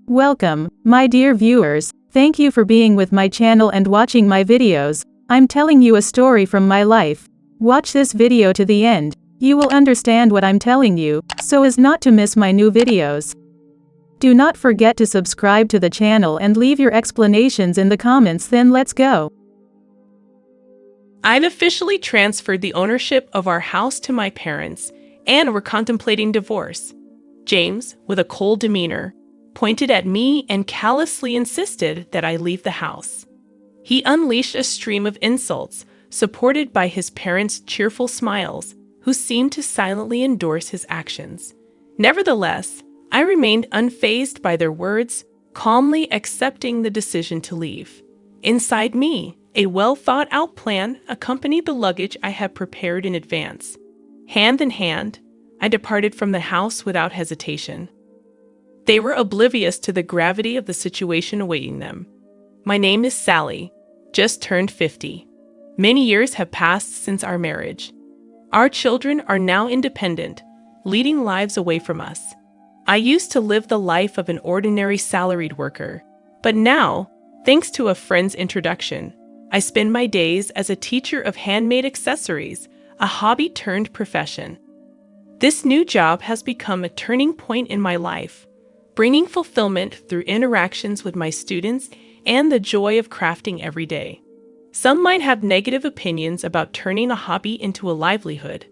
Welcome, my dear viewers. Thank you for being with my channel and watching my videos. I'm telling you a story from my life. Watch this video to the end. You will understand what I'm telling you, so as not to miss my new videos. Do not forget to subscribe to the channel and leave your explanations in the comments. Then let's go. I've officially transferred the ownership of our house to my parents, and we're contemplating divorce. James, with a cold demeanor, pointed at me and callously insisted that I leave the house. He unleashed a stream of insults, supported by his parents' cheerful smiles, who seemed to silently endorse his actions. Nevertheless, I remained unfazed by their words, calmly accepting the decision to leave. Inside me, a well-thought-out plan accompanied the luggage I had prepared in advance. Hand in hand, I departed from the house without hesitation. They were oblivious to the gravity of the situation awaiting them. My name is Sally, just turned 50. Many years have passed since our marriage. Our children are now independent, leading lives away from us. I used to live the life of an ordinary salaried worker, but now, thanks to a friend's introduction, I spend my days as a teacher of handmade accessories, a hobby turned profession. This new job has become a turning point in my life, bringing fulfillment through interactions with my students and the joy of crafting every day. Some might have negative opinions about turning a hobby into a livelihood,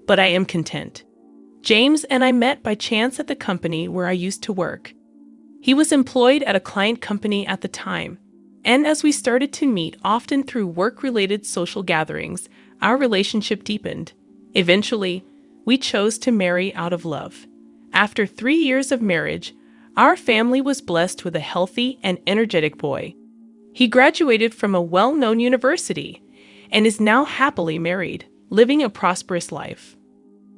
but I am content. James and I met by chance at the company where I used to work. He was employed at a client company at the time, and as we started to meet often through work-related social gatherings, our relationship deepened. Eventually, we chose to marry out of love. After 3 years of marriage, our family was blessed with a healthy and energetic boy. He graduated from a well-known university and is now happily married, living a prosperous life.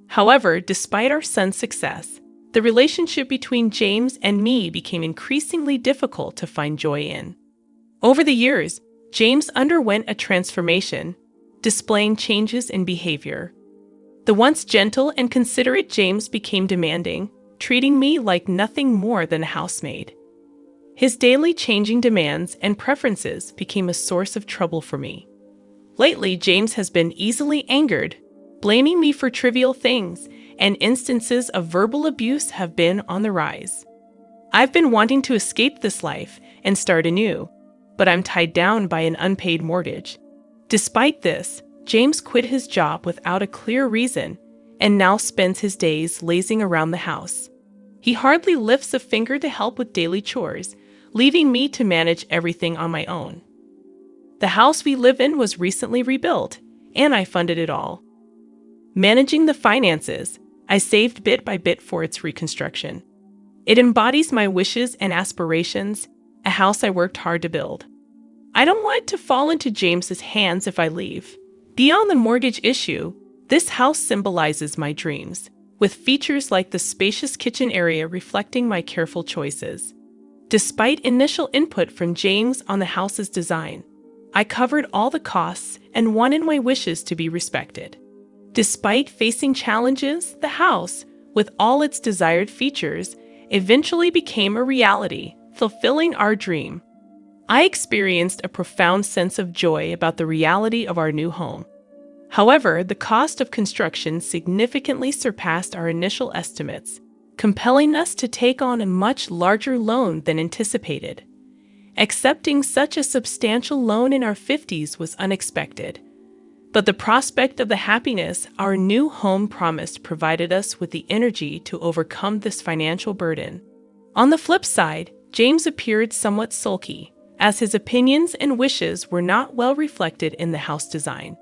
However, despite our son's success, the relationship between James and me became increasingly difficult to find joy in. Over the years, James underwent a transformation, displaying changes in behavior. The once gentle and considerate James became demanding, treating me like nothing more than a housemaid. His daily changing demands and preferences became a source of trouble for me. Lately, James has been easily angered, blaming me for trivial things, and instances of verbal abuse have been on the rise. I've been wanting to escape this life and start anew, but I'm tied down by an unpaid mortgage. Despite this, James quit his job without a clear reason and now spends his days lazing around the house. He hardly lifts a finger to help with daily chores, leaving me to manage everything on my own. The house we live in was recently rebuilt, and I funded it all. Managing the finances, I saved bit by bit for its reconstruction. It embodies my wishes and aspirations, a house I worked hard to build. I don't want it to fall into James's hands if I leave. Beyond the mortgage issue, this house symbolizes my dreams, with features like the spacious kitchen area reflecting my careful choices. Despite initial input from James on the house's design, I covered all the costs and wanted my wishes to be respected. Despite facing challenges, the house, with all its desired features, eventually became a reality, fulfilling our dream. I experienced a profound sense of joy about the reality of our new home. However, the cost of construction significantly surpassed our initial estimates, compelling us to take on a much larger loan than anticipated. Accepting such a substantial loan in our 50s was unexpected, but the prospect of the happiness our new home promised provided us with the energy to overcome this financial burden. On the flip side, James appeared somewhat sulky, as his opinions and wishes were not well reflected in the house design.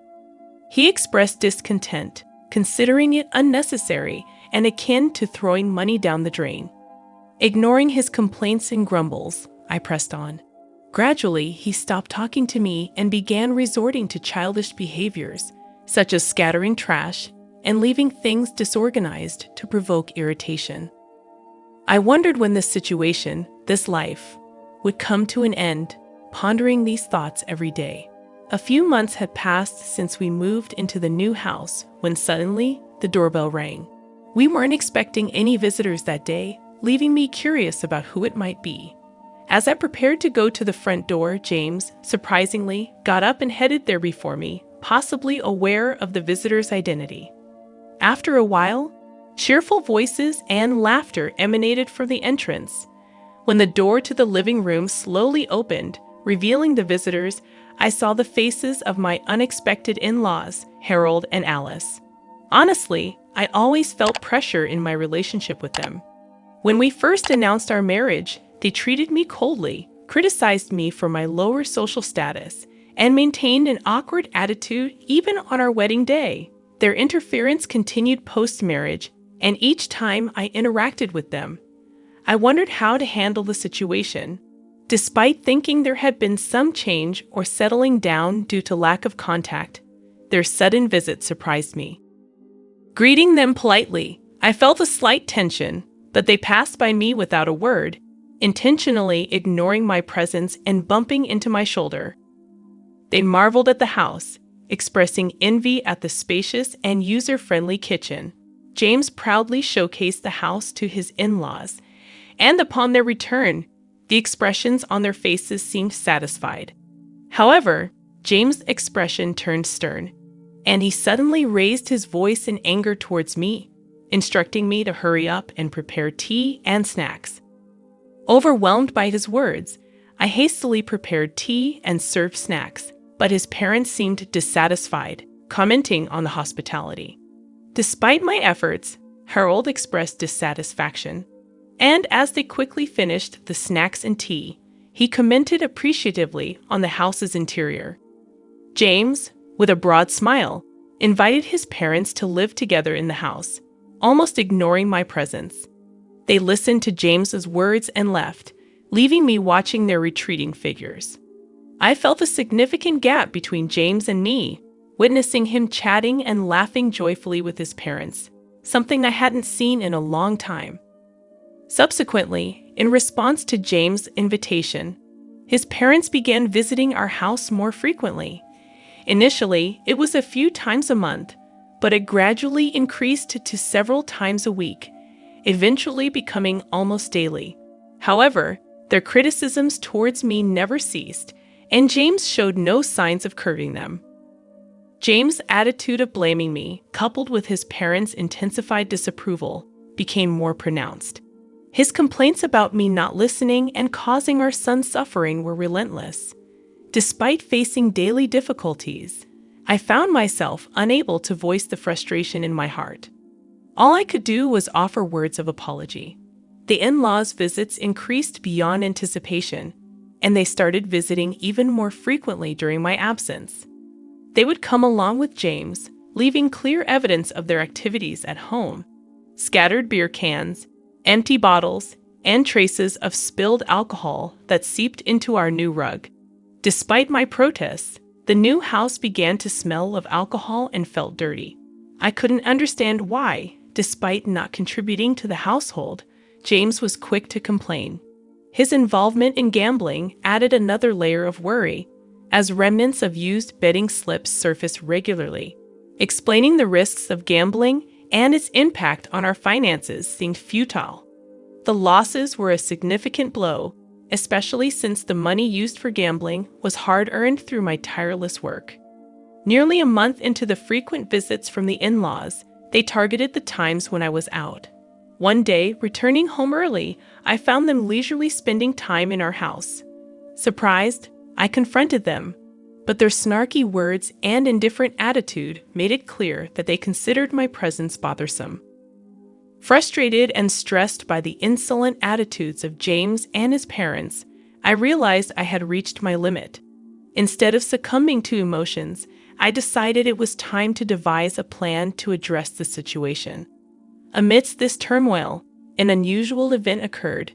He expressed discontent, considering it unnecessary and akin to throwing money down the drain. Ignoring his complaints and grumbles, I pressed on. Gradually, he stopped talking to me and began resorting to childish behaviors, such as scattering trash and leaving things disorganized to provoke irritation. I wondered when this situation, this life, would come to an end, pondering these thoughts every day. A few months had passed since we moved into the new house when suddenly the doorbell rang. We weren't expecting any visitors that day, leaving me curious about who it might be. As I prepared to go to the front door, James, surprisingly, got up and headed there before me, possibly aware of the visitor's identity. After a while, cheerful voices and laughter emanated from the entrance. When the door to the living room slowly opened, revealing the visitors, I saw the faces of my unexpected in-laws, Harold and Alice. Honestly, I always felt pressure in my relationship with them. When we first announced our marriage, they treated me coldly, criticized me for my lower social status, and maintained an awkward attitude even on our wedding day. Their interference continued post-marriage, and each time I interacted with them, I wondered how to handle the situation. Despite thinking there had been some change or settling down due to lack of contact, their sudden visit surprised me. Greeting them politely, I felt a slight tension, but they passed by me without a word, intentionally ignoring my presence and bumping into my shoulder. They marveled at the house, expressing envy at the spacious and user-friendly kitchen. James proudly showcased the house to his in-laws, and upon their return, the expressions on their faces seemed satisfied. However, James' expression turned stern, and he suddenly raised his voice in anger towards me, instructing me to hurry up and prepare tea and snacks. Overwhelmed by his words, I hastily prepared tea and served snacks, but his parents seemed dissatisfied, commenting on the hospitality. Despite my efforts, Harold expressed dissatisfaction, and as they quickly finished the snacks and tea, he commented appreciatively on the house's interior. James, with a broad smile, invited his parents to live together in the house, almost ignoring my presence. They listened to James's words and left, leaving me watching their retreating figures. I felt a significant gap between James and me, witnessing him chatting and laughing joyfully with his parents, something I hadn't seen in a long time. Subsequently, in response to James' invitation, his parents began visiting our house more frequently. Initially, it was a few times a month, but it gradually increased to several times a week, eventually becoming almost daily. However, their criticisms towards me never ceased, and James showed no signs of curbing them. James' attitude of blaming me, coupled with his parents' intensified disapproval, became more pronounced. His complaints about me not listening and causing our son suffering were relentless. Despite facing daily difficulties, I found myself unable to voice the frustration in my heart. All I could do was offer words of apology. The in-laws' visits increased beyond anticipation, and they started visiting even more frequently during my absence. They would come along with James, leaving clear evidence of their activities at home: scattered beer cans, empty bottles, and traces of spilled alcohol that seeped into our new rug. Despite my protests, the new house began to smell of alcohol and felt dirty. I couldn't understand why, despite not contributing to the household, James was quick to complain. His involvement in gambling added another layer of worry, as remnants of used betting slips surfaced regularly. Explaining the risks of gambling and its impact on our finances seemed futile. The losses were a significant blow, especially since the money used for gambling was hard-earned through my tireless work. Nearly a month into the frequent visits from the in-laws, they targeted the times when I was out. One day, returning home early, I found them leisurely spending time in our house. Surprised, I confronted them, but their snarky words and indifferent attitude made it clear that they considered my presence bothersome. Frustrated and stressed by the insolent attitudes of James and his parents, I realized I had reached my limit. Instead of succumbing to emotions, I decided it was time to devise a plan to address the situation. Amidst this turmoil, an unusual event occurred.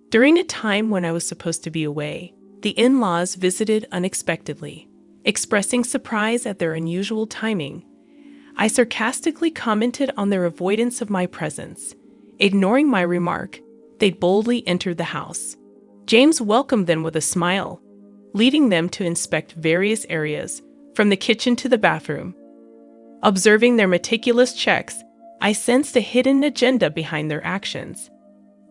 During a time when I was supposed to be away, the in-laws visited unexpectedly. Expressing surprise at their unusual timing, I sarcastically commented on their avoidance of my presence. Ignoring my remark, they boldly entered the house. James welcomed them with a smile, leading them to inspect various areas, from the kitchen to the bathroom. Observing their meticulous checks, I sensed a hidden agenda behind their actions.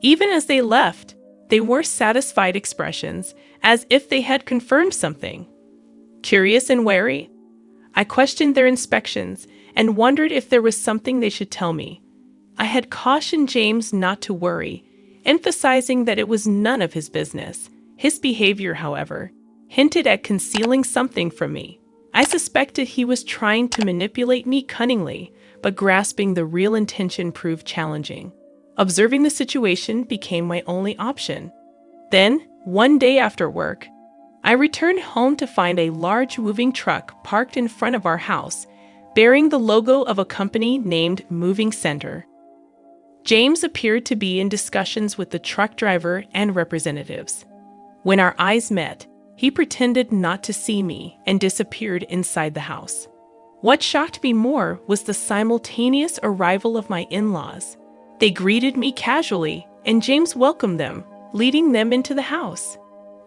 Even as they left, they wore satisfied expressions, as if they had confirmed something. Curious and wary, I questioned their inspections and wondered if there was something they should tell me. I had cautioned James not to worry, emphasizing that it was none of his business. His behavior, however, hinted at concealing something from me. I suspected he was trying to manipulate me cunningly, but grasping the real intention proved challenging. Observing the situation became my only option. Then, one day after work, I returned home to find a large moving truck parked in front of our house, bearing the logo of a company named Moving Center. James appeared to be in discussions with the truck driver and representatives. When our eyes met, he pretended not to see me and disappeared inside the house. What shocked me more was the simultaneous arrival of my in-laws. They greeted me casually, and James welcomed them, leading them into the house.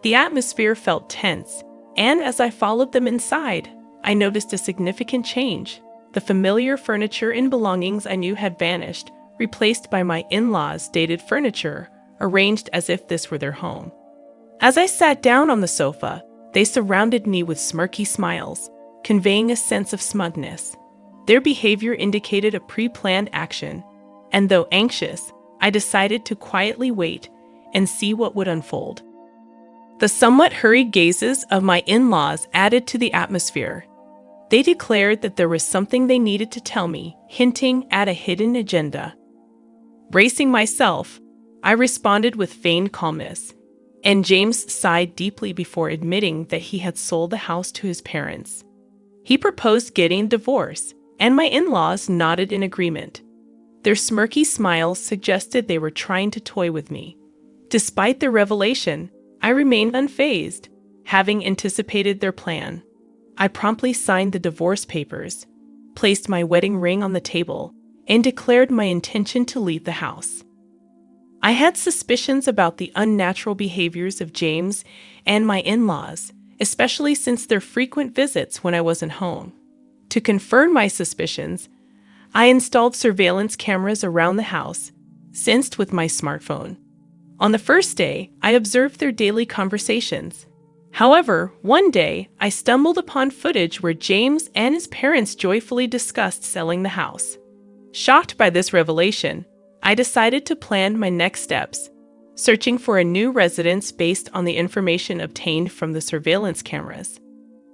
The atmosphere felt tense, and as I followed them inside, I noticed a significant change. The familiar furniture and belongings I knew had vanished, replaced by my in-laws' dated furniture, arranged as if this were their home. As I sat down on the sofa, they surrounded me with smirky smiles, conveying a sense of smugness. Their behavior indicated a pre-planned action, and though anxious, I decided to quietly wait and see what would unfold. The somewhat hurried gazes of my in-laws added to the atmosphere. They declared that there was something they needed to tell me, hinting at a hidden agenda. Bracing myself, I responded with feigned calmness, and James sighed deeply before admitting that he had sold the house to his parents. He proposed getting a divorce, and my in-laws nodded in agreement. Their smirky smiles suggested they were trying to toy with me. Despite their revelation, I remained unfazed, having anticipated their plan. I promptly signed the divorce papers, placed my wedding ring on the table, and declared my intention to leave the house. I had suspicions about the unnatural behaviors of James and my in-laws, especially since their frequent visits when I wasn't home. To confirm my suspicions, I installed surveillance cameras around the house, synced with my smartphone. On the first day, I observed their daily conversations. However, one day, I stumbled upon footage where James and his parents joyfully discussed selling the house. Shocked by this revelation, I decided to plan my next steps, searching for a new residence based on the information obtained from the surveillance cameras.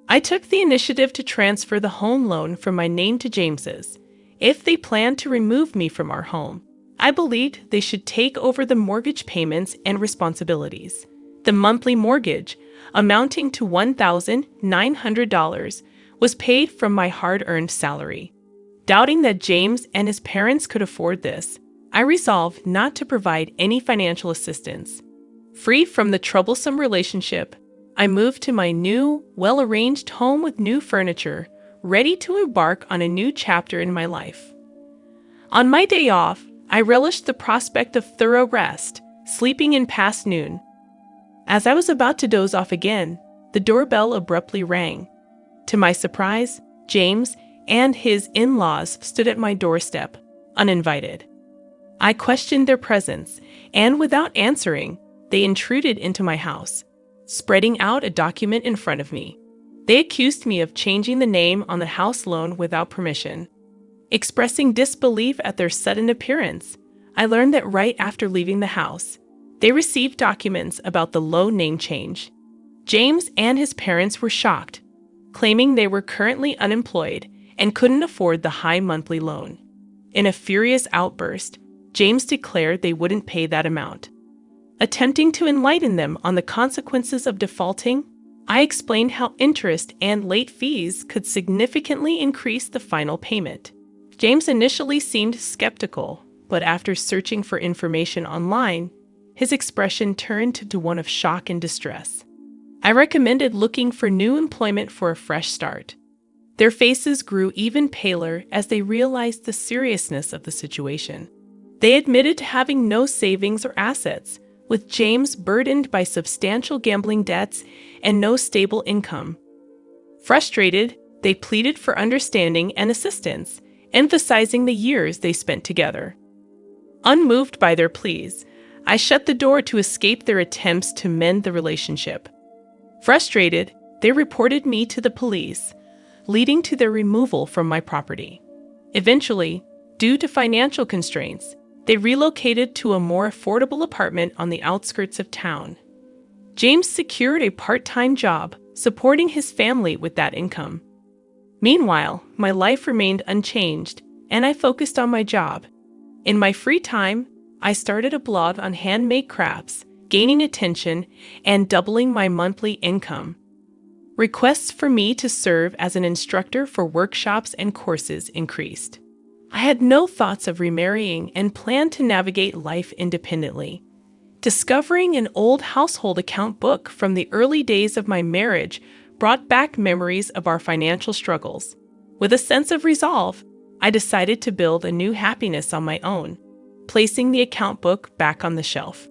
I took the initiative to transfer the home loan from my name to James's. If they planned to remove me from our home, I believed they should take over the mortgage payments and responsibilities. The monthly mortgage, amounting to $1,900, was paid from my hard-earned salary. Doubting that James and his parents could afford this, I resolved not to provide any financial assistance. Free from the troublesome relationship, I moved to my new, well-arranged home with new furniture, ready to embark on a new chapter in my life. On my day off, I relished the prospect of thorough rest, sleeping in past noon. As I was about to doze off again, the doorbell abruptly rang. To my surprise, James and his in-laws stood at my doorstep, uninvited. I questioned their presence, and without answering, they intruded into my house, spreading out a document in front of me. They accused me of changing the name on the house loan without permission. Expressing disbelief at their sudden appearance, I learned that right after leaving the house, they received documents about the loan name change. James and his parents were shocked, claiming they were currently unemployed and couldn't afford the high monthly loan. In a furious outburst, James declared they wouldn't pay that amount. Attempting to enlighten them on the consequences of defaulting, I explained how interest and late fees could significantly increase the final payment. James initially seemed skeptical, but after searching for information online, his expression turned to one of shock and distress. I recommended looking for new employment for a fresh start. Their faces grew even paler as they realized the seriousness of the situation. They admitted to having no savings or assets, with James burdened by substantial gambling debts and no stable income. Frustrated, they pleaded for understanding and assistance, emphasizing the years they spent together. Unmoved by their pleas, I shut the door to escape their attempts to mend the relationship. Frustrated, they reported me to the police, leading to their removal from my property. Eventually, due to financial constraints, they relocated to a more affordable apartment on the outskirts of town. James secured a part-time job, supporting his family with that income. Meanwhile, my life remained unchanged, and I focused on my job. In my free time, I started a blog on handmade crafts, gaining attention and doubling my monthly income. Requests for me to serve as an instructor for workshops and courses increased. I had no thoughts of remarrying and planned to navigate life independently. Discovering an old household account book from the early days of my marriage brought back memories of our financial struggles. With a sense of resolve, I decided to build a new happiness on my own, placing the account book back on the shelf.